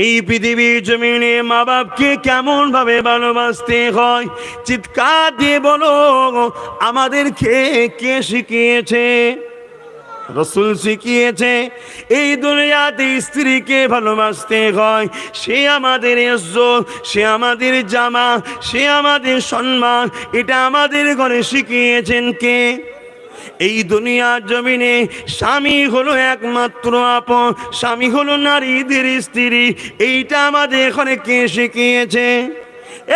এই পৃথিবীর জমিনে মা বাপকে কেমন ভাবে ভালোবাসতে হয় চিৎকার দিয়ে বলো। আমাদেরকে কে শিখিয়েছে? রাসূল শিখিয়েছে। এই দুনিয়াতে স্ত্রীকে ভালোবাসতে হয়। সে আমাদের ইজ্জত, সে আমাদের জামা, সে আমাদের সম্মান। এটা আমাদের ঘরে শিখিয়েছেন কে? এই দুনিয়ার জমিনে স্বামী হলো একমাত্র আপন, স্বামী হলো নারীদের স্ত্রী। এইটা আমাদের এখানে কে শিখিয়েছে?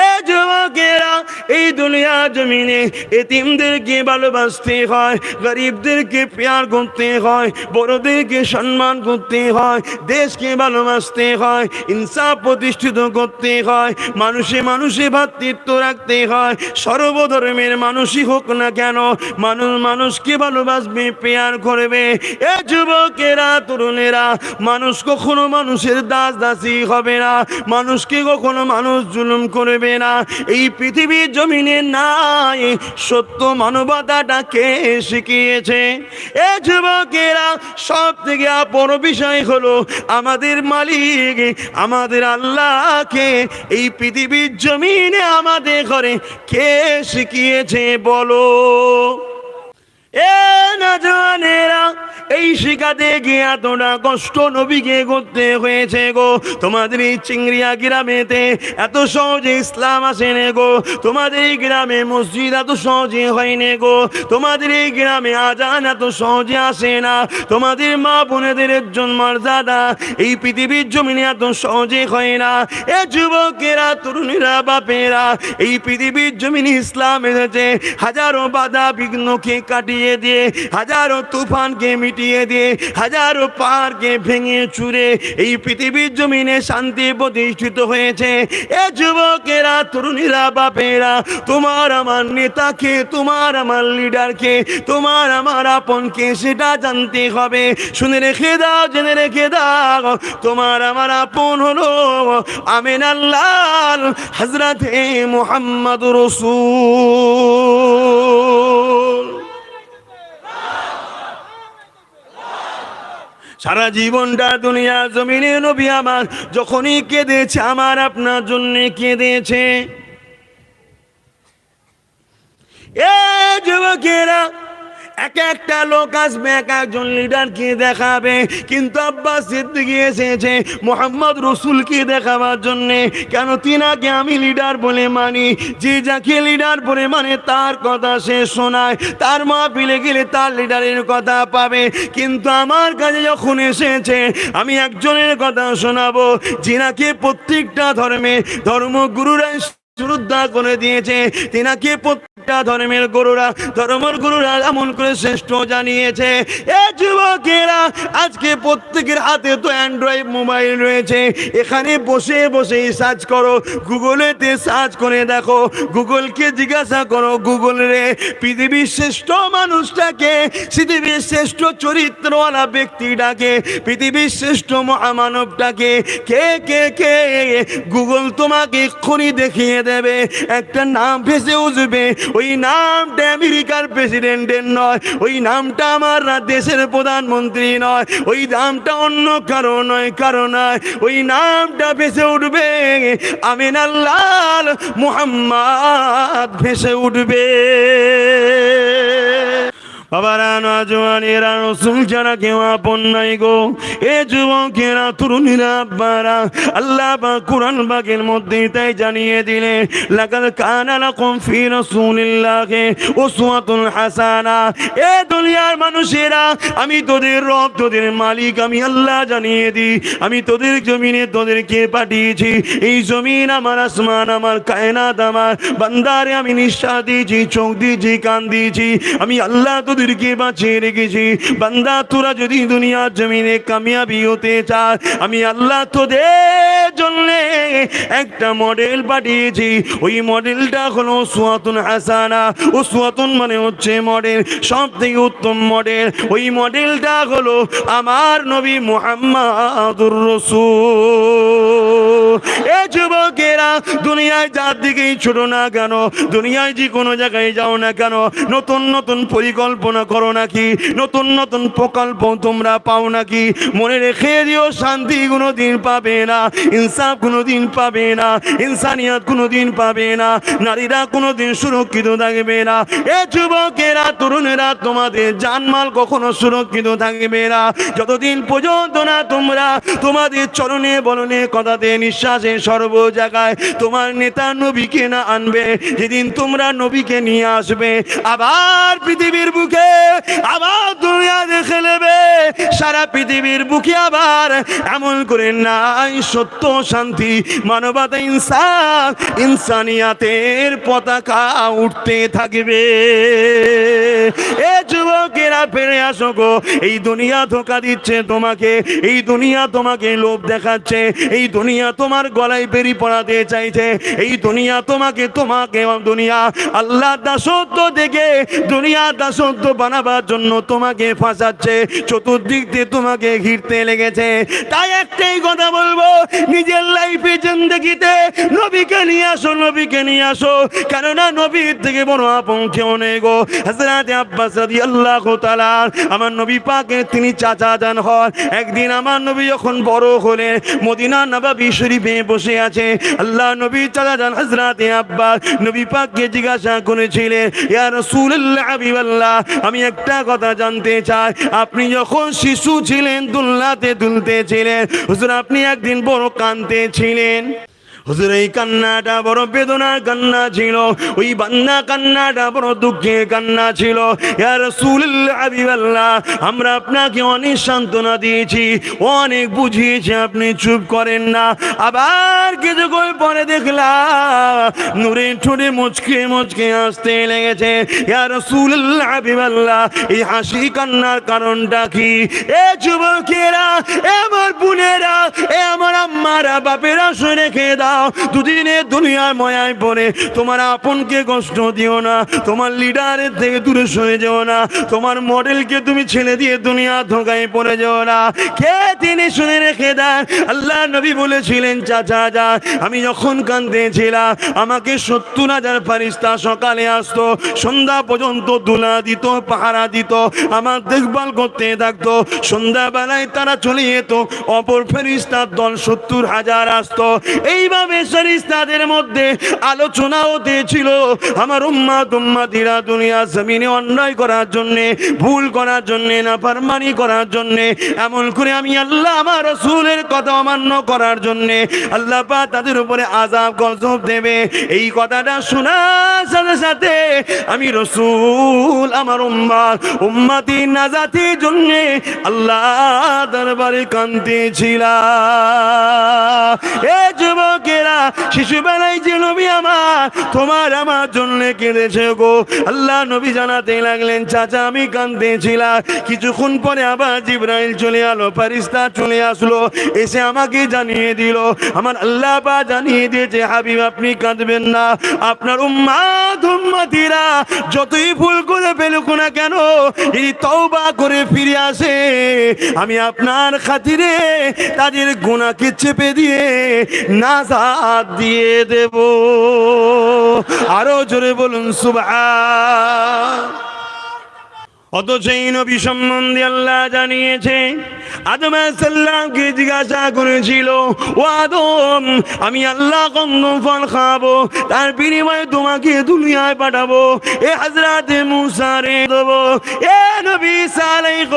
এ যুবকেরা, এই দুনিয়ার জমিনে এতিমদেরকে ভালোবাসতে হয়, গরিবদেরকে প্যার করতে হয়, বড়দেরকে সম্মান করতে হয়, দেশকে ভালোবাসতে হয়, ইনসাফ প্রতিষ্ঠিত করতে হয়, মানুষে মানুষে ভ্রাতৃত্ব রাখতে হয়। সর্বধর্মের মানুষই হোক না কেন, মানুষ মানুষকে ভালোবাসবে, প্যার করবে। এ যুবকেরা, তরুণেরা, মানুষ কখনো মানুষের দাস দাসী হবে না, মানুষকে কখনো মানুষ জুলুম করবে না। এই পৃথিবীর জমিনে নাই সত্য মানবতাটাকে শিখিয়েছে। এ যুবকেরা, সব থেকে বড় বিষয় হলো আমাদের মালিক, আমাদের আল্লাহকে এই পৃথিবীর জমিনে আমাদের ঘরে কে শিখিয়েছে বলো? এ নওজওয়ানেরা, এই শিখাতে গিয়ে এতটা কষ্ট নবীকে করতে হয়েছে গো। তোমাদের এই চিংড়িয়া গ্রামেতে এত সহজে ইসলাম আসেনি গো। তোমাদের এই গ্রামে মসজিদ এত সহজে হয়নি গো। তোমাদের এই গ্রামে আজান এত সহজে আসে না। তোমাদের মা বোনেদের একজন মর্যাদা এই পৃথিবীর জমিনে এত সহজে হয় না। এ যুবকেরা, তরুণীরা, বাপেরা, এই পৃথিবীর জমিনে ইসলাম এসেছে হাজারো বাধা বিঘ্নকে কাটিয়ে দিয়ে, হাজারো তুফানকে মিটিয়ে দিয়ে, হাজারো পাহাড়কে ভেঙে চুরে এই পৃথিবীর জমিনে শান্তি প্রতিষ্ঠিত হয়েছে। এ যুবকেরা, তরুণীরা, বাপেরা, তোমার আমার নেতাকে, তোমার আমার লিডারকে, তোমার আমার আপনকে সেটা জানতে হবে। শুনে রেখে দাও, জেনে রেখে দাও, তোমার আমার আপন হলো আমিন আল্লাহ হযরতে মুহাম্মদ রাসূল। সারা জীবনটা দুনিয়া জমিনে নবী আমার যখনই কেঁদেছে, আমার আপনার জন্য কেঁদেছে। এ যুবকেরা, এক একটা লোক আসবে, এক একজন লিডারকে দেখাবে, কিন্তু আব্বাস সিদ্দিকী এসেছে মুহাম্মদ রাসূলকে দেখাবার জন্যে। কেন? তিনাকে আমি লিডার বলে মানি। যে যাকে লিডার বলে মানে তার কথা সে শোনায়, তার মাহফিলে গেলে তার লিডারের কথা পাবে। কিন্তু আমার কাছে যখন এসেছে, আমি একজনের কথা শোনাবো, যিনাকে প্রত্যেকটা ধর্মগুরুরা শ্রদ্ধা করে দিয়েছে। তিনাকে প্রত্যেকটা ধর্মের গুরুরা এমন করে শ্রেষ্ঠ জানিয়েছে। এ যুবকেরা, আজকে প্রত্যেকের হাতে তো অ্যান্ড্রয়েড মোবাইল রয়েছে। এখানে বসে বসে সার্চ করো, গুগলেতে সার্চ করে দেখো, গুগলকে জিজ্ঞাসা করো, গুগল রে পৃথিবীর শ্রেষ্ঠ মানুষটাকে, পৃথিবীর শ্রেষ্ঠ চরিত্রওয়ালা ব্যক্তিটাকে, পৃথিবীর শ্রেষ্ঠ মহামানবটাকে কে কে কে, গুগল তোমাকে এক্ষুনি দেখিয়ে দেবে। একটা নাম ভেসে উঠবে, ওই নামটা আমেরিকার প্রেসিডেন্টের নয়, ওই নামটা আমার দেশের প্রধানমন্ত্রী নয়, ওই নামটা অন্য কারো নয়, ওই নামটা ভেসে উঠবে আমিন আল্লাহ মুহাম্মদ ভেসে উঠবে। বাবারা, নওজওয়ানেরা, রাসূল ছাড়া কেউ আপন নাই গো। এ যুবকেরা, তরুণীরা, আব্বারা, আল্লাহ পাক কুরআন পাকের মধ্যে তাই জানিয়ে দিলেন, লাকাদ কানা লাকুম ফি রাসূলিল্লাহি উসওয়াতুন হাসানা। এ দুনিয়ার মানুষেরা, আমি তোদের রব, তোদের মালিক আমি আল্লাহ জানিয়ে দিই। আমি তোদের জমিনে তোদেরকে পাঠিয়েছি। এই জমিন আমার, আসমান আমার, কায়নাত আমার। বান্দারে আমি নিঃশ্বাস দিয়েছি, চোখ দিয়েছি, কান দিয়েছি। আমি আল্লাহ তোদেরকে বাঁচিয়ে রেখেছি। বান্দা, তোরা যদি দুনিয়ার জমিনে কামিয়াবি হতে চাস, আমি আল্লাহ তোদের জন্য একটা মডেল পাঠিয়েছি। ওই মডেলটা হলো উসওয়াতুন হাসানা। উসওয়াতুন মানে হচ্ছে মডেল, সব থেকে উত্তম মডেল। ওই মডেলটা হলো আমার নবী মুহাম্মদুর রাসূল। এ যুবকেরা, দুনিয়ায় যার দিকেই ছোটো না কেন, দুনিয়ায় যে কোনো জায়গায় যাও না কেন, নতুন নতুন পরিকল্পনা করো নাকি, নতুন নতুন প্রকল্প তোমরা পাও নাকি, মনে রেখে দিও শান্তি কোনোদিন পাবে না, ইনসাফ কোনোদিন পাবে না, ইনসানিয়ত কোনোদিন পাবে না, নারীরা কোনোদিন সুরক্ষিত থাকবে না। এ যুবকেরা, তরুণেরা, তোমাদের জানমাল কখনো সুরক্ষিত থাকবে না যতদিন পর্যন্ত না তোমরা তোমাদের চরণে বলনে কথাতে নিঃশ্বাসে সর্ব জায়গায় তোমার নেতা নবীকে না আনবে। যেদিন তোমরা নবীকে নিয়ে আসবে, আবার পৃথিবীর বুকে আবার দুনিয়া দেখে নেবে, সারা পৃথিবীর বুকে আবার এমন করে নাই সত্য, শান্তি, মানবতা, ইনসাফ, ইনসানিয়াতের পতাকা উঠতে থাকবে। এ যুবকেরা, ফিরে আসো গো। এই দুনিয়া ধোঁকা দিচ্ছে তোমাকে, এই দুনিয়া তোমাকে লোভ দেখাচ্ছে, এই দুনিয়া তোমার গলায় বেরি পড়াতে চাইছে, এই দুনিয়া তোমাকে দুনিয়া আল্লাহ দাসত্ব থেকে দুনিয়া দাসত্ব বানাবার জন্য তোমাকে ফাঁসাচ্ছে, চতুর্দিক দিয়ে তোমাকে ঘিরতে লেগেছে। তাই একটাই কথা বলবো, নিজের লাইফে জিন্দেগিতে নবীকে নিয়ে আসো, নবীকে নিয়ে আসো, কেননা নবীর থেকে বড় আপন কেউ নেই গো। হযরত আব্বাস রাদিয়াল্লাহু তাআলা, আমার নবী পাকের তিনি চাচা যান হন। একদিন আমার নবী যখন বড় হলেন, মদিনা নববী শরীফে বসে আছে, আল্লাহ নবী চাচা যান হযরত আব্বাস নবী পাককে জিজ্ঞাসা করেছিলেন, ইয়া রাসূলুল্লাহ, হাবিবাল্লাহ, আমি একটা কথা জানতে চাই, আপনি যখন শিশু ছিলেন, দুলনাতে দুলতেছিলেন, হুজুর আপনি একদিন বড় কাঁদতেছিলেন। হুজুর এই কান্নাটা বড় বেদনার কান্না ছিল, ওই বান্না কান্নাটা বড় দুঃখের কান্না ছিল। ইয়া রাসূলুল্লাহ, হাবিবাল্লাহ, আমরা আপনাকে অনেক সান্ত্বনা দিয়েছি, অনেক বুঝিয়েছি, আপনি চুপ করেন না। আবার কিছুক্ষণ পরে দেখলাম নূরে ঠোঁটে মুচকে মুচকে আসতে লেগেছে। ইয়া রাসূলুল্লাহ, হাবিবাল্লাহ, এই হাসি কান্নার কারণটা কি? এ যুবকেরা, এ আমার বোনেরা, এ আমার আম্মারা, বাপেরা, শুনে রেখে দাও, দুদিনে দুনিয়ার মায়ায় পড়ে তোমার আপনকে কষ্ট দিও না, তোমার লিডারের থেকে দূরে সরে যেও না, তোমার মডেলকে তুমি ছেড়ে দিয়ে দুনিয়া ধোঁকায় পড়ে যেও না। কে তিনি? শুনে রেখে দেন, আল্লাহ নবী বলেছিলেন, চাচা যা, আমি যখন কাঁদতেছিলাম আমাকে 70,000 ফেরেশতা সকালে আসতো, সন্ধ্যা পর্যন্ত দুলা দিত, পাহারা দিত, আমার দেখভাল করতে থাকতো। সন্ধ্যাবেলায় তারা চলে যেত, অপর ফেরেশতার দল 70,000 আসতো। এইভাবে ফেরেশতাদের মধ্যে আলোচনা হতেছিল, আমার উম্মতিরা দুনিয়া জমিনে অন্যায় করার জন্য, ভুল করার জন্য, নাফরমানি করার জন্য, এমন করে আমি আল্লাহ আমার রাসূলের কথা অমান্য করার জন্য আল্লাহ পাক তাদের উপরে আযাব গজব দেবে। এই কথাটা শোনার সাথে সাথে আমি রাসূল আমার উম্মতি নাজাতের জন্য আল্লাহ দরবারে কাঁদতেছিলাম। এ যুবকেরা, শিশুবেলায় যে নবী আমার তোমার আমার জন্য কেঁদেছে গো। আল্লাহ নবী জানাতে লাগলেন, চাচা আমি কাঁদতেছিলাম। কিছুক্ষণ পরে আবার জিবরাইল চলে এলো, ফেরেশতা চলে আসলো, এসে আমাকে জানিয়ে দিল, আমার আল্লাহ পাক জানিয়ে দিয়েছে, হাবিব আপনি কাঁদবেন না, আপনার উম্মতিরা যতই ভুল করে ফেলুক না কেন, যদি তওবা করে ফিরে আসে, আমি আপনার খাতিরে তাদের গুনাহকে চেপে দিয়ে নাজাত দিয়ে দেব। আরো জোরে বলুন সুবহান। অথচ এই নবী সম্বন্ধে আল্লাহ জানিয়েছে, আদম আলাইহিস সালামকে জিজ্ঞাসা করেছিল, ও আদম, আমি আল্লাহ কোন ফল খাবো তার বিনিময়ে তোমাকে দুনিয়ায় পাঠাবো? এ হযরত মূসা রে দেব, এ নবী ঈসা আলাইহিস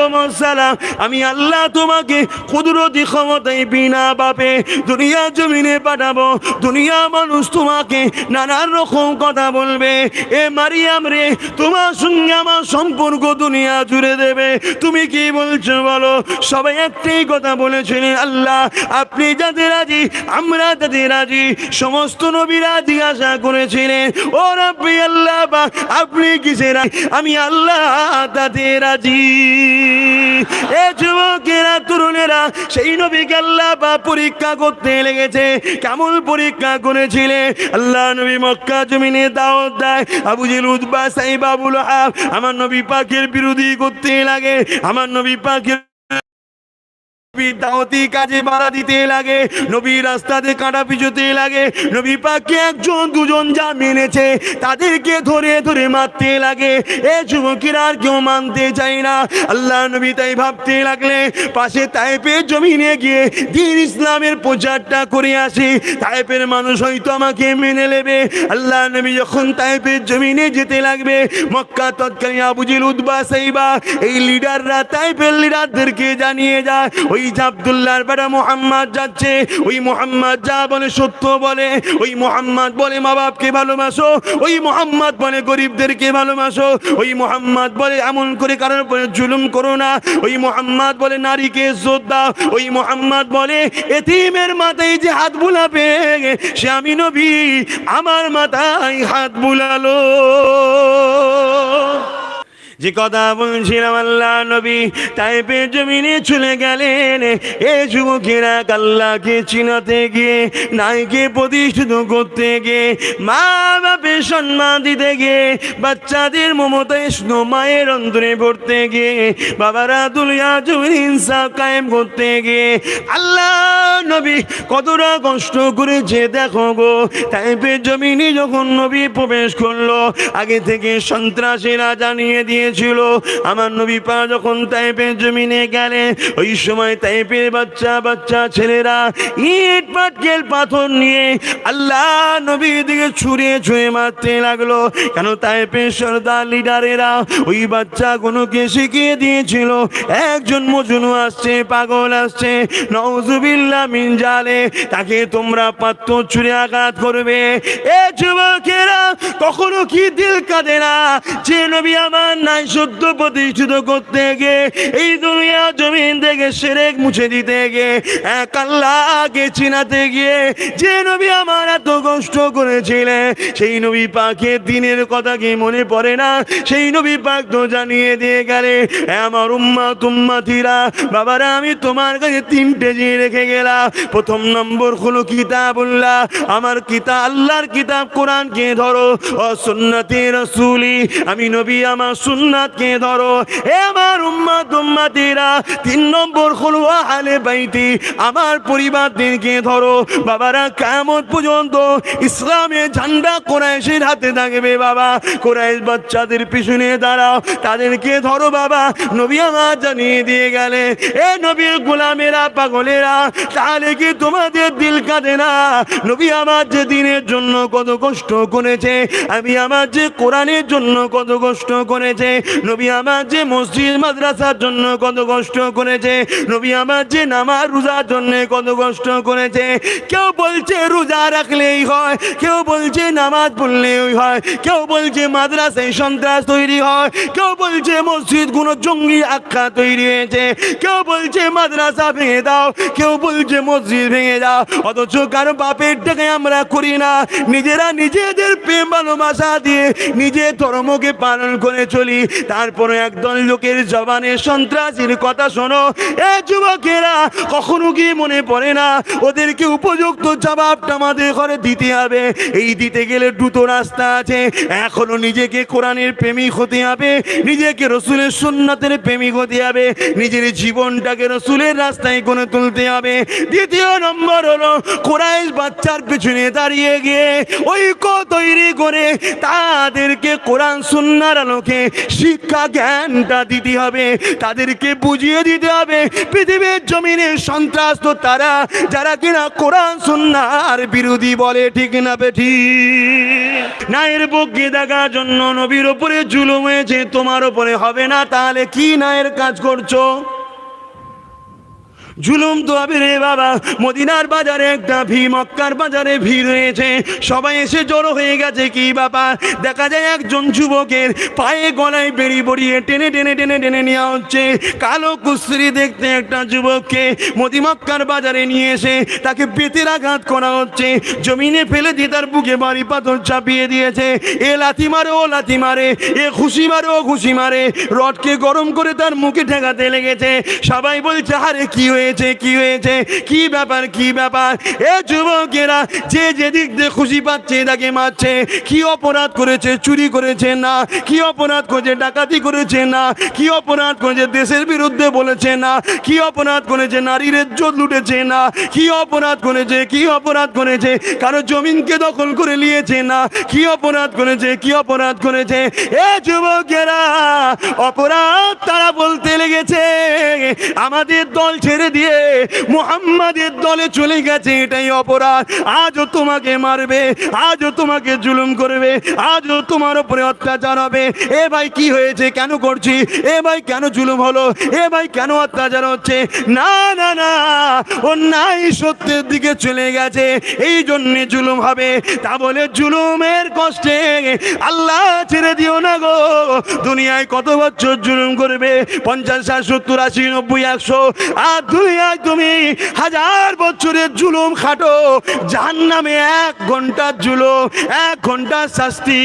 সালাম, আমি আল্লাহ তোমাকে কুদরতি ক্ষমতায় বিনা বাপে দুনিয়া জমিনে পাঠাবো। দুনিয়া মানুষ তোমাকে নানান রকম কথা বলবে, এ মারিয়াম রে, তোমার সঙ্গে আমার সম্পর্ক দুনিয়া জুড়ে দেবে, তুমি কি বলছো বলো? সবাই একটাই কথা বলেছিলেন, আল্লাহ আপনি যাতে রাজি আমরা তাতে রাজি। সমস্ত নবীরা জিজ্ঞাসা করেছিলেন, ও রাব্বি আল্লাহ পাক আপনি কিসে রাজি? আমি আল্লাহ তাতে রাজি। এ যুবকেরা, তরুণেরা, সেই নবীকে আল্লাহ পাক পরীক্ষা করতে লেগেছে। কেমন পরীক্ষা করেছিলেন? আল্লাহ নবী মক্কা জমিনে দাওয়াত দেয়, আবু জেহেল, উতবা, সাইবা, আবু লাহাব আমার নবী পাকের বিরোধী করতে লাগে, আমার নবী পাকের নবীর দাওয়াতি কাজে বাধা দিতে লাগে, নবীর রাস্তাতে কাঁটা পিছুতে লাগে, নবী পাককে একজন দুজন যা মেনেছে তাদেরকে ধরে ধরে মারতে লাগে। এ যুবকেরা আর কেউ মানতে চায় না। আল্লাহ নবী তাই ভাবতে লাগলে পাশে তায়েফের জমিনে গিয়ে দ্বীন ইসলামের প্রচারটা করে আসি, তায়েফের মানুষ হয়তো আমাকে মেনে নেবে। আল্লাহ নবী যখন তায়েফের জমিনে যেতে লাগবে, মক্কা তৎকালীন আবু জেহেল, উতবা, সাইবা এই লিডাররা তায়েফের লিডারদেরকে জানিয়ে যায় ওই আব্দুল্লাহর বেটা মুহাম্মদ যাচ্ছে, ওই মুহাম্মদ যা বলে সত্য বলে, ওই মুহাম্মদ বলে মা বাপকে ভালোবাসো, ওই মুহাম্মদ বলে গরিবদেরকে ভালোবাসো, ওই মুহাম্মদ বলে এমন করে কারোর উপরে জুলুম করো না, ওই মুহাম্মদ বলে নারীকে ইজ্জত দাও, ওই মুহাম্মদ বলে এতিমের মাথায় যে হাত বুলাবে সে আমি নবী আমার মাথায় হাত বুলালো। যে কথা বলছিলাম, আল্লাহ নবী তায়েফের জমিনে চলে গেলেন। এ যুবকেরা আল্লাহকে চিনাতে গিয়ে, নাইকে প্রতিষ্ঠিত করতে গিয়ে, মা বাপের সম্মান দিতে গিয়ে, বাচ্চাদের মমতায় স্নো মায়ের অন্তরে পড়তে গিয়ে, বাবারা দুনিয়া জমিন ইনসাফ কায়েম করতে গিয়ে আল্লাহ নবী কতটা কষ্ট করেছে দেখো গো। তায়েফের জমিনে যখন নবী প্রবেশ করলো, আগে থেকে সন্ত্রাসীরা জানিয়ে দিয়ে ছিল আমার নবী পা যখন তায়েফের জমিনে গেলেন, ওই সময় তায়েফের বাচ্চা বাচ্চা ছেলেরা ইট পাটকেল পাথর নিয়ে আল্লাহ নবীর দিকে ছুঁড়ে ছুঁড়ে মারতে লাগলো। কেন তায়েফের সর্দার লিডারেরা ওই বাচ্চাগুলোকে শিখিয়ে দিয়েছিল একজন মজনু আসছে, পাগল আসছে, নাউজুবিল্লাহ মিন জালে, তাকে তোমরা পাথর ছুঁড়ে আঘাত করবে। এ যুবকেরা কখনো কি দিল কাঁদে না যে নবী আমার নাই সত্য প্রতিষ্ঠিত করতে গিয়ে, এই দুনিয়া জমিন থেকে শিরক মুছে দিতে গিয়ে, এক আল্লাহকে চিনাতে গিয়ে যে নবী আমার এত কষ্ট করেছিলেন, সেই নবী পাকের দিনের কথা কি মনে পড়ে না? সেই নবী পাক তো জানিয়ে দিয়ে গেলে, আমার উম্মত উম্মতিরা বাবারা আমি তোমার কাছে তিনটে জিনিস রেখে গেলাম। প্রথম নম্বর হলো কিতাবুল্লাহ, আমার কিতাব আল্লাহর কিতাব কোরআনকে ধরো, ও সুন্নতে রাসূলি আমি নবী আমার সুন্নাতকে ধরো। হে আমার উম্মত উম্মতিরা, তিন নম্বর হলো আহলে বাইতি আমার পরিবারদেরকে ধরো। বাবারা কিয়ামত পর্যন্ত ইসলামের ঝান্ডা কুরাইশের হাতে থাকবে। বাবা কুরাইশ বাচ্চাদের পিছনে দাঁড়াও, তাদেরকে ধরো। বাবা নবী আমার জানিয়ে দিয়ে গেলে, এ নবীর গোলামেরা পাগলেরা, তাহলে কি তোমাদের দিল কাঁদে না? নবী আমার যে দিনের জন্য কত কষ্ট করেছে, আমি আমার যে কোরআনের জন্য কত কষ্ট করেছে, নবী আমার যে মসজিদ মাদ্রাসার জন্য কত কষ্ট করেছে, নবী আমার যে নামাজ রোজার জন্য কত কষ্ট করেছে। কেউ বলছে রোজা রাখলেই হয়, কেউ বলছে নামাজ পড়লেই হয়, কেউ বলছে মাদ্রাসায় সন্ত্রাস তৈরি হয়, কেউ বলছে মসজিদ গুলো জঙ্গি আখ্যা তৈরি হয়েছে, কেউ বলছে মাদ্রাসা ভেঙে দাও, কেউ বলছে মসজিদ ভেঙে দাও। অথচ কারো বাপের টাকায় আমরা করি না, নিজেরা নিজেদের প্রেম ভালোবাসা দিয়ে নিজের ধর্মকে পালন করে চলি। তারপরে একদল লোকের জবানে সন্ত্রাসীর কথা শোনো। এ যুবকেরা কখনো কি মনে পড়ে না ওদেরকে উপযুক্ত জবাবটা আমাদের ঘরে দিতে হবে। এই দিতে গেলে দুটো রাস্তা আছে, এখনো নিজেকে কোরআনের প্রেমিক হতে হবে, নিজেকে রসুলের সুন্নাতের প্রেমিক হতে হবে, নিজের জীবনটাকে রসুলের রাস্তায় করে তুলতে হবে। দ্বিতীয় নম্বর হলো কুরাইশ বাচ্চার পিছনে দাঁড়িয়ে গিয়ে ঐক্য তৈরি করে তাদেরকে কোরআন সুন্নাহর আলোকে শিক্ষা জ্ঞানটা দিতে হবে, তাদেরকে বুঝিয়ে দিতে হবে পৃথিবীর জমিনে সন্ত্রাস তো তারা যারা কিনা কোরআন সুন্নাহর বিরোধী বলে। ঠিক না বেঠি? নায়ের পক্ষে দেখার জন্য নবীর উপরে জুলুম হয়েছে, তোমার উপরে হবে না, তাহলে কি নায়ের কাজ করছো? জুলুম তো হবে রে বাবা। মদিনার বাজারে একটা ভিড়, মক্কার বাজারে ভিড় হয়েছে, সবাই এসে জড়ো হয়ে গেছে। কি ব্যাপার? দেখা যায় একজন যুবকের পায়ে গলায় বেড়ি বড়িয়ে টেনে টেনে টেনে টেনে নেওয়া হচ্ছে। কালো কুশ্রী দেখতে একটা যুবককে মক্কার বাজারে নিয়ে এসে তাকে বেতের আঘাত করা হচ্ছে, জমিনে ফেলে দিয়ে তার বুকে বাড়ি পাথর চাপিয়ে দিয়েছে। এ লাথি মারে, ও লাথি মারে, এ খুশি মারে, ও খুশি মারে, রডকে গরম করে তার মুখে ঠেকাতে লেগেছে। সবাই বলছে আরে কি হয়েছে? হয়েছে, কি হয়েছে, কি ব্যাপার, কি ব্যাপার? এ যুবকেরা, যে যেদিক দিয়ে খুশি পাচ্ছে তাকে মারছে। কি অপরাধ করেছে? চুরি করেছে না। কি অপরাধ করেছে? ডাকাতি করেছে না। কি অপরাধ করেছে? দেশের বিরুদ্ধে বলেছে না। কি অপরাধ করেছে? নারীর ইজ্জত লুটেছে না। কি অপরাধ করেছে? কি অপরাধ করেছে? কারো জমিনকে দখল করে নিয়েছে না। কি অপরাধ করেছে? কি অপরাধ করেছে? এ যুবকেরা, অপরাধ তারা বলতে লেগেছে আমাদের দল ছেড়ে দিয়ে মুহাম্মাদের দলে চলে গেছে, এটাই অপরাধ। আজও তোমাকে মারবে, আজও তোমাকে জুলুম করবে, আজও তোমার উপরে অত্যাচার হবে। এ ভাই কি হয়েছে? কেন করছি? এ ভাই কেন জুলুম হলো? এ ভাই কেন অত্যাচার হচ্ছে? না না না, অন্যায় সত্যের দিকে চলে গেছে, এই জন্যে জুলুম হবে। তা বলে জুলুমের কষ্টে আল্লাহ ছেড়ে দিও না গো। দুনিয়ায় কত বছর জুলুম করবে? 50, 60, 70, 80, 90, 100। আর দুনিয়ায় তুমি 1000 বছরের জুলুম খাটো, জাহান্নামে 1 ঘন্টার জুলুম, 1 ঘন্টার শাস্তি।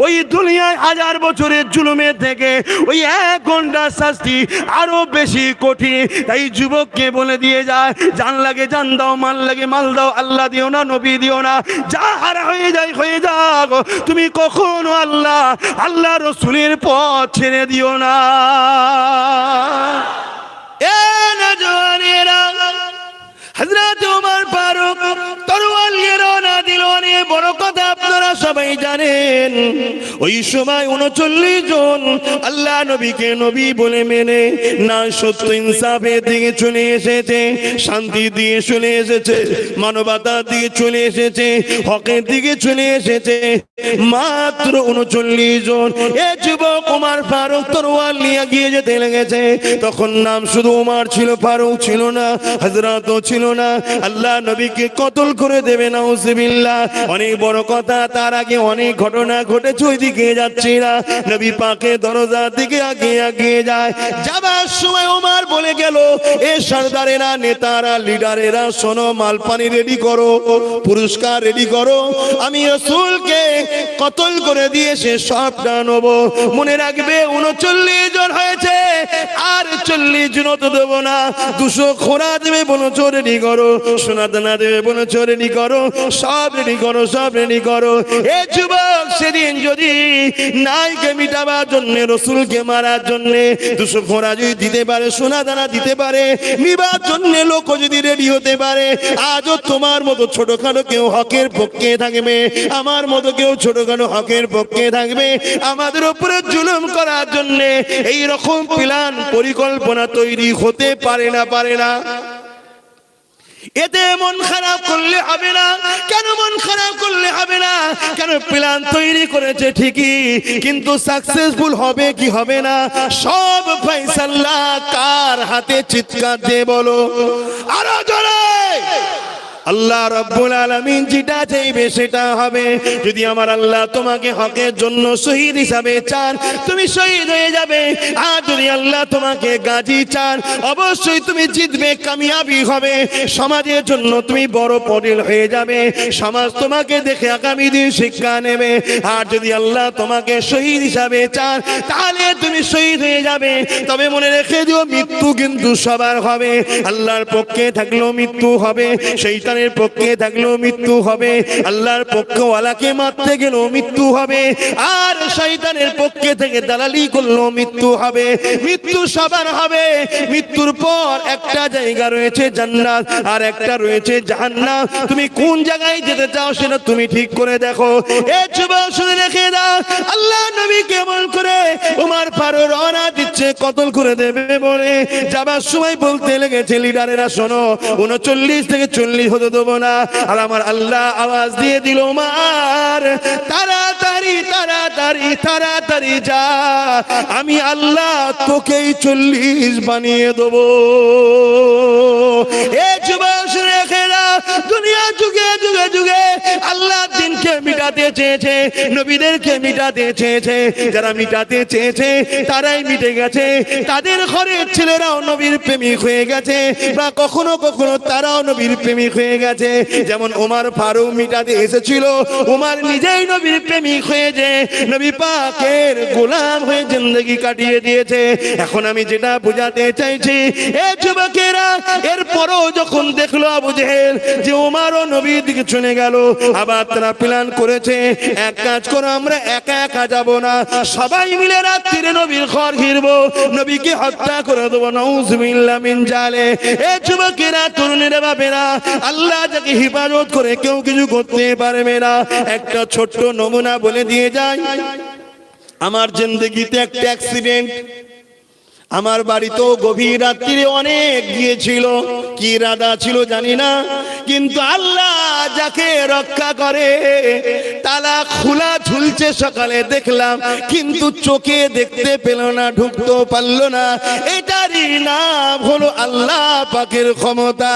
ওই দুনিয়ায় 1000 বছরের জুলুমের থেকে ওই 1 ঘন্টার শাস্তি আরো বেশি কঠিন। তাই যুবককে বলে দিয়ে যায়, জান লাগে জান দাও, মাল লাগে মাল দাও, আল্লাহ দিও না, নবী দিও না। যা হারা হয়ে যায় হয়ে যাক, তুমি কখনো আল্লাহ রসুলের পথ ছেড়ে দিও না। এ নওজওয়ানেরা, হযরত ওমর ফারুক তরোয়াল নিয়ে রওনা দিল। অনেক বড় কথা আপনারা সবাই জানেন। ওই সময় 39 জন আল্লাহ নবীকে নবী বলে মেনে না সত্য ইনসাফের দিকে চলে এসেছে, শান্তি দিয়ে চলে এসেছে, মানবতার দিকে চলে এসেছে, হকের দিকে চলে এসেছে। মাত্র 39 জন। এ যুবক ওমর ফারুক তরোয়াল নিয়ে গিয়ে যেতে লেগেছে। তখন নাম শুধু ওমর ছিল, ফারুক ছিল না, হযরতও ছিল না। আল্লাহ নবীকে কতল করে দেবে, নাউজুবিল্লাহ। অনেক বড় কথা, তার আগে অনেক ঘটনা ঘটেছে। ওই দিকে যাচ্ছে না, নবী পাকের দরজার দিকে এগিয়ে যায়। যাবার সময় ওমর বলে গেল, এ সরদারেরা, নেতারা, লিডারেরা, শোনো, মালপানি রেডি করো, পুরস্কার রেডি করো। আমি রাসূলকে কতল করে দিয়ে সে সবটা নেব। মনে রাখবে 39 জন হয়েছে, আর 40 জন তো দেবো না। 200 খোরা দেবে বলেছো, রেডি করো। সোনা দানা দেবে বলেছো, রেডি করো। সব রেডি করো, সব রেডি করো। এ যুবক, সেদিন যদি নাইকে মিটাবার জন্য, রসুলকে মারার জন্য 200 খোরা যদি দিতে পারে, সোনা দানা দিতে পারে, নিবার জন্য লোক যদি রেডি হতে পারে, আজও তোমার মতো ছোটখাটো কেউ হকের পক্ষে থাকবে, আমার মতো কেউ ছোটখাটো হকের পক্ষে থাকবে, আমাদের উপরে জুলুম করার জন্য এই রকম প্ল্যান পরিকল্পনা তৈরি হতে পারে না, পারে না। এতে মন খারাপ করলে হবে না। কেন মন খারাপ করলে হবে না? কেন প্ল্যান তৈরি করেছে ঠিকই, কিন্তু সাকসেসফুল হবে কি হবে না, সব ফয়সালা কার হাতে? চিৎকার দিয়ে বলো আরো জোরে। আল্লাহ রাব্বুল আলামিন যেটা চাইবে সেটা হবে। যদি আমার আল্লাহ তোমাকে হকের জন্য শহীদ হিসাবে চান, তুমি শহীদ হয়ে যাবে। আর যদি আল্লাহ তোমাকে গাজী চান, অবশ্যই তুমি জিতবে, কামিয়াবি হবে। সমাজের জন্য তুমি বড় মডেল হয়ে যাবে, সমাজ তোমাকে দেখে আগামী দিন শিক্ষা নেবে। আর যদি আল্লাহ তোমাকে শহীদ হিসাবে চান, তাহলে তুমি শহীদ হয়ে যাবে। তবে মনে রেখে দিও, মৃত্যু কিন্তু সবার হবে। আল্লাহর পক্ষে থাকলেও মৃত্যু হবে, শয়তানের পক্ষে থাকলেও মৃত্যু হবে, আল্লাহর পক্ষে ওয়ালাকে মারতে গেলেও মৃত্যু হবে, আর শয়তানের পক্ষে থেকে দালালি করলেও মৃত্যু হবে। মৃত্যু সবার হবে। মৃত্যুর পর একটা জায়গা রয়েছে জান্নাত, আর একটা রয়েছে জাহান্নাম। তুমি কোন জায়গায় যেতে চাও সেটা তুমি ঠিক করে দেখো। এ যুবক, শুনে রেখে দাও, আল্লাহ নবী কেমন করে ওমর ফারুক রওনা দিচ্ছে কতল করে দেবে বলে। যাবার সময় বলতে লেগেছে, লিডারেরা শোনো, 39 থেকে 40 হতে দেবো না। আর আমার আল্লাহ আওয়াজ দিয়ে দিল, ওমর তাড়াতাড়ি তাড়াতাড়ি তাড়াতাড়ি যা, আমি আল্লাহ তোকেই 40 বানিয়ে দেবো। এ যুবক, রেখে দাও, দুনিয়া যুগে যুগে যুগে আল্লাহ দিনকে মিটাতে চেয়েছে, নবীদেরকে মিটাতে চেয়েছে। যারা মিটাতে চেয়েছে তারাই মিটে গেছে। তাদের ঘরের ছেলেরাও নবীর প্রেমিক হয়ে গেছে, বা কখনো কখনো তারাও নবীর প্রেমিক হয়ে গেছে। যেমন ওমর ফারুক মিটাতে এসেছিল, ওমর নিজেই নবীর প্রেমিক হয়েছে, নবী পাকের গোলাম হয়ে জিন্দেগি কাটিয়ে দিয়েছে। এখন আমি যেটা বোঝাতে চাইছি, এ যুবকেরা, এরপরও যখন দেখলো আবু জেহেল যে ওমরও নবীর দিকে চলে গেল, আবার তারা প্ল্যান করেছে, এক কাজ করো, আমরা একা একা যাব না, সবাই মিলে রাত্রিরে নবীর ঘর ঘিরবো, নবীকে হত্যা করে দেবো। নাউজুবিল্লাহ মিন জালিক। এ যুবকেরা, তরুণেরা, বাপেরা, আল্লাহ যাকে হিফাজত করে কেউ কিছু করতে পারবে না। একটা ছোট্ট নমুনা বলে দিয়ে যায়। আমার জিন্দেগিতে একটা অ্যাক্সিডেন্ট, আমার বাড়িতেও গভীর রাত্রিরে অনেক গিয়েছিল, কি রাদা ছিল জানি না, কিন্তু আল্লাহ যাকে রক্ষা করে, তালা খোলা ঝুলছে সকালে দেখলাম, কিন্তু চোখে দেখতে পেল না, ঢুকতে পারলো না। এটারই নাম হলো আল্লাহ পাকের ক্ষমতা।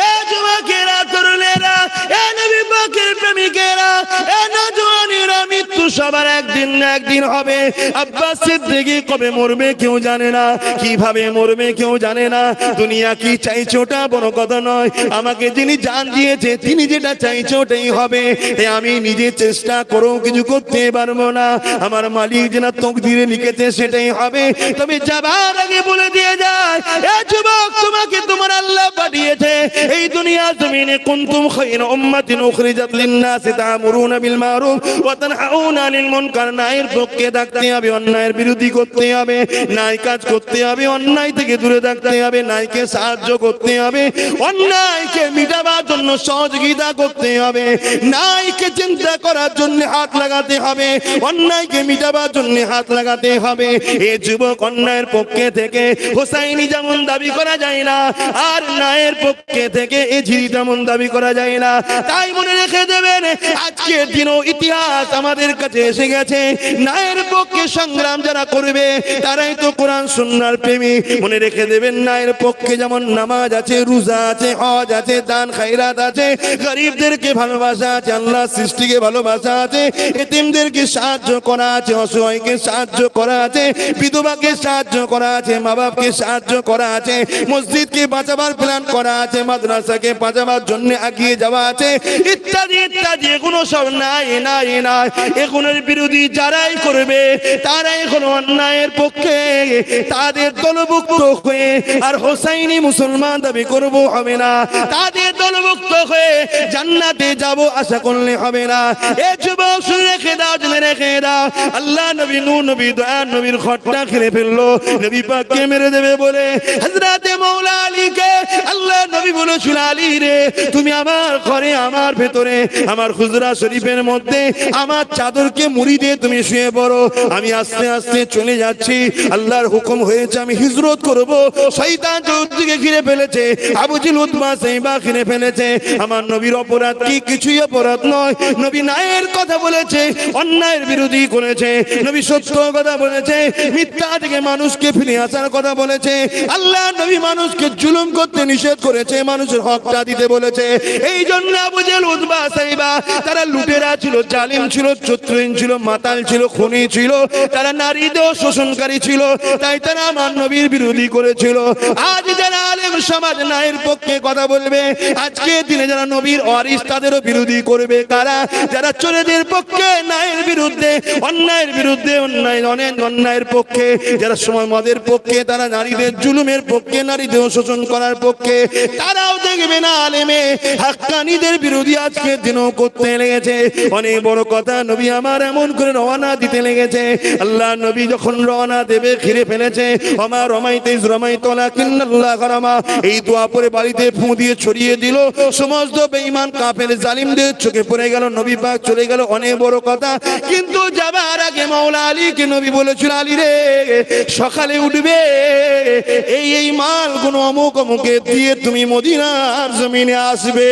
এ যুবকেরা, তরুণেরা, এ নবী পাকের প্রেমিকেরা, এ নওজওয়ানেরা, মৃত্যু সবার একদিন না একদিন হবে। আব্বাস সিদ্দিক কবে মরবে কেউ জানে না, কিভাবে মরবে কেউ জানে না। দুনিয়া কি চাইছে ওটা বড় কথা নয়, আমাকে যিনি জান দিয়েছে তিনি যেটা চাইছে ওটাই হবে। আমি নিজে চেষ্টা করেও কিছু করতে পারবো না, আমার মালিক যেটা তকদিরে লিখেছে সেটাই হবে। তবে যাবার আগে বলে দিয়ে যায়, এ যুবক, তোমাকে তোমার আল্লাহ পাঠিয়েছে এই দুনিয়া জমিনে, কুনতুম খায়রা উম্মাতিন উখরিজাত লিন-নাসি তা'মুরুনা বিল মারুফ ওয়া তানহাউনা আনিল মুনকার। নায়ের পক্ষে থাকতে হবে, অন্যায়ের বিরোধী করতে হবে, নাই কাজ করতে হবে, অন্যায় থেকে দূরে থাকতে হবে, নাইকে সাহায্য করতে হবে, অন্যায়কে মিটাবার জন্য সহযোগিতা করতে হবে, নাইকে চিন্তা করার জন্য হাত লাগাতে হবে, অন্যায়কে মিটাবার জন্য হাত লাগাতে হবে। এ যুবক, অন্যায়ের পক্ষে থেকে হোসাইনি যেমন দাবি করা যায় না, আর ন্যায়ের পক্ষে থেকে এজিরি তেমন দাবি করা যায় না। তাই মনে রেখে দেবেন, আজকের দিনও ইতিহাস আমাদের কাছে এসে গেছে। ন্যায়ের পক্ষে সংগ্রাম যারা করবে তারাই তো কোরআন সুন্নাহর প্রেমী। মনে রেখে দেবেন, ন্যায়ের পক্ষে যেমন নামাজ আছে, রোজা আছে, হজ আছে, দান খায়রাত আছে, গরিবদেরকে ভালোবাসা আছে, আল্লাহ সৃষ্টিকে ভালোবাসা আছে, এতিমদেরকে সাহায্য করা আছে, অসহায়কে সাহায্য করা আছে, বিধবাকে সাহায্য করা আছে, মা বাপকে সাহায্য করা আছে, মসজিদকে বাঁচাবার প্ল্যান করা আছে, মাদ্রাসাকে বাঁচাবার জন্য এগিয়ে যাওয়া আছে, ইত্যাদি ইত্যাদি। এগুলো সব নাই নাই নাই, এগুলোর বিরোধী যারাই করবে তারাই হলো অন্যায়ের পক্ষে, তাদের দলভুক্ত হয়ে আর হোসাইনি মুসলমান দাবি করব হবে না, তাদের দলভুক্ত হয়ে জান্নাতে যাব আশা করলে হবে না। এ যুবক, শুনে রেখে দাও, জেনে রেখে দাও, আল্লাহ নবী নূহ নবী দয়ার নবীর ঘরটা খেলে ফেললো, নবী পাককে মেরে দেবে বলে হযরতে মাওলা আলীকে আল্লাহ নবী বলেছিল, আলী রে, তুমি আমার ঘরে, আমার ভেতরে, আমার হুজরা শরীফের মধ্যে আমার চাদরকে মুড়ি দিয়ে তুমি শুয়ে পড়ো, আমি আস্তে আস্তে চলে যাচ্ছি, আল্লাহর হুকুম হয়েছে আমি হিজরত করব। শয়তান চতুর্দিকে ঘিরে ফেলেছে, আবু জেহেল উতবা সাইবা ঘিরে ফেলেছে। আমার নবীর অপরাধ কি? কিছুই অপরাধ নয়। নবী ন্যায়ের কথা বলেছে, অন্যায়ের বিরোধী করেছে, নবী সত্য কথা বলেছে, মিথ্যা থেকে মানুষকে ফিরে আসার কথা বলেছে। আল্লাহ নবী মানুষকে জুলুম করতে নিষেধ করেছে, মানুষের হকটা দিতে বলেছে। এই জন্য আবু জেহেল উতবা সাইবা তারা লুটেরা ছিল, জালিম ছিল, চতুরীণ ছিল, মাতাল ছিল, খুনি ছিল, তারা নারীদের শোষণকারী ছিল, তাই তারা আমার নবীর বিরোধী করেছিল। আজ যারা আলেম সমাজ ন্যায়ের পক্ষে কথা বলবে, আজকে দিনে যারা নবীর ওয়ারিস তাদেরও বিরোধী করবে কারা? যারা চোরেদের পক্ষে, ন্যায়ের বিরুদ্ধে, অন্যায়ের বিরুদ্ধে, অন্যায়ের পক্ষে, যারা সময় মদের পক্ষে, তারা নারীদের জুলুমের পক্ষে, নারীদের শোষণ করার পক্ষে, তারাও দেখবে না আলেমে হাক্কানীদের বিরোধী আজকে দিনও করতে লেগেছে। অনেক বড় কথা, নবী আমার এমন করে রওনা দিতে লেগেছে, আল্লাহ নবী যখন রওনা দেবে ঘিরে ফেলেছে। ওমা রমাইতিস রমাইতা কিন্নাল্লাহ গরামা, এই দোয়া পরে বাড়িতে ফু দিয়ে ছড়িয়ে দিল, সমস্ত বেঈমান কাফের জালিমদের চোখে পড়ে গেল, নবী পাক চলে গেল। অনেক বড় কথা, কিন্তু যাবার আগে মাওলা আলীকে নবী বলেছিল, আলী রে, সকালে উঠবে, এই মালগুলো অমুক অমুকে দিয়ে তুমি মদিনার জমিনে আসবে।